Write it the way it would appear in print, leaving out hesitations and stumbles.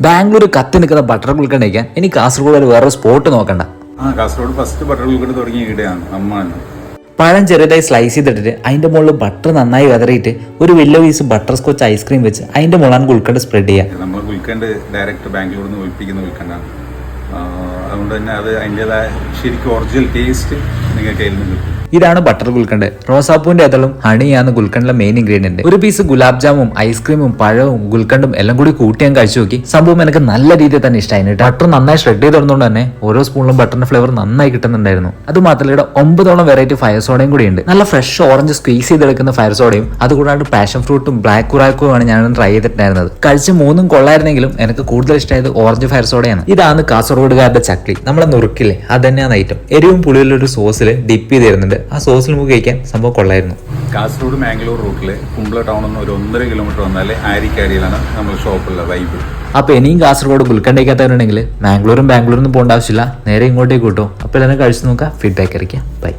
ബാംഗ്ലൂർ കത്തി നിൽക്കുന്ന ബട്ടർ ഗുൽക്കണ്ട് കഴിക്കാൻ ഇനി കാസർഗോഡ് വേറെ സ്പോട്ട് നോക്കണ്ട. കാസർഗോഡ് ഫസ്റ്റ് ബട്ടർ ഗുൽക്കണ്ട് തുടങ്ങിയ ഇവിടെയാണ് അമ്മ. പഴം ചെറുതായി സ്ലൈസ് ചെയ്തിട്ട് അതിന്റെ മുകളിൽ ബട്ടർ നന്നായി വിതറിയിട്ട് ഒരു വലിയ പീസ് ബട്ടർ സ്കോച്ച് ഐസ്ക്രീം വെച്ച് അതിന്റെ മുകളാണ് ഗുൽക്കണ്ട് സ്പ്രെഡ് ചെയ്യുക. നമ്മൾ ഗുൽക്കണ്ട് ഡയറക്റ്റ് ബാംഗ്ലൂരിൽ നിന്ന് ഒഴിപ്പിക്കുന്ന ഗുൽക്കണ്ടാണ്. അതുകൊണ്ട് തന്നെ അത് അതിൻ്റെതായ ശരിക്കും ഒറിജിനൽ ടേസ്റ്റ് നിങ്ങൾക്ക് കയ്യിൽ നിന്ന് കിട്ടും. ഇതാണ് ബട്ടർ ഗുൽക്കണ്ട്. റോസാപ്പൂവിന്റെ അതളും ഹണിയാണ് ഗുൽക്കണ്ടിലെ മെയിൻ ഇൻഗ്രീഡിയന്റ്. ഒരു പീസ് ഗുലാബ് ജാമും ഐസ്ക്രീമും പഴവും ഗുൽക്കണ്ടും എല്ലാം കൂടി കൂട്ടി ഞാൻ കഴിച്ചു നോക്കി. സംഭവം എനിക്ക് നല്ല രീതിയിൽ തന്നെ ഇഷ്ടമായി. ബട്ടർ നന്നായി ഷ്രെഡ് ചെയ്ത് തുറന്നുകൊണ്ട് തന്നെ ഓരോ സ്പൂണിലും ബട്ടറിന്റെ ഫ്ലേവർ നന്നായി കിട്ടുന്നുണ്ടായിരുന്നു. അത് മാത്രമല്ല ഇവിടെ 9 വെറൈറ്റി ഫയർ സോഡയും കൂടി ഉണ്ട്. നല്ല ഫ്രഷ് ഓറഞ്ച് സ്ക്വീസ് ചെയ്തെടുക്കുന്ന ഫയർ സോഡയും അതുകൂടാണ്ട് പാഷൻ ഫ്രൂട്ടും ബ്ലാക്ക് കുറാക്കുമാണ് ഞാൻ ട്രൈ ചെയ്തിട്ടുണ്ടായിരുന്നത്. കഴിച്ച് 3 കൊള്ളായിരുന്നെങ്കിലും എനിക്ക് കൂടുതൽ ഇഷ്ടമായത് ഓറഞ്ച് ഫയർ സോഡയാണ്. ഇതാണ് കാസർഗോഡുകാരുടെ ചക്ലി. നമ്മളെ നുറുക്കില്ലേ അത് തന്നെയാണ് ഐറ്റം. എരിവും പുളിയുള്ള ഒരു സോസിൽ ഡിപ്പ് ചെയ്ത് തരുന്നുണ്ട്. ആ സോസിൽ നമുക്ക് കഴിക്കാൻ സംഭവം കൊള്ളായിരുന്നു. കാസർഗോഡ് മാംഗ്ലൂർ റൂട്ടില് കുമ്പള ടൗണിൽ നിന്ന് ഒരു 1.5 കിലോമീറ്റർ വന്നാൽ ആരിക്കാരിയിലാണ് നമ്മൾ ഷോപ്പുള്ള വൈബ്. അപ്പൊ ഇനിയും കാസർഗോഡ് ഗുൽക്കണ്ട് കഴിക്കാത്തവരുണ്ടെങ്കിൽ ബാംഗ്ലൂരും പോകേണ്ട ആവശ്യമില്ല, നേരെ ഇങ്ങോട്ടേക്ക് കിട്ടും. അപ്പോൾ എല്ലാവരും കഴിച്ചു നോക്കാം, ഫീഡ്ബാക്ക് അറിയിക്കാം. ബൈ.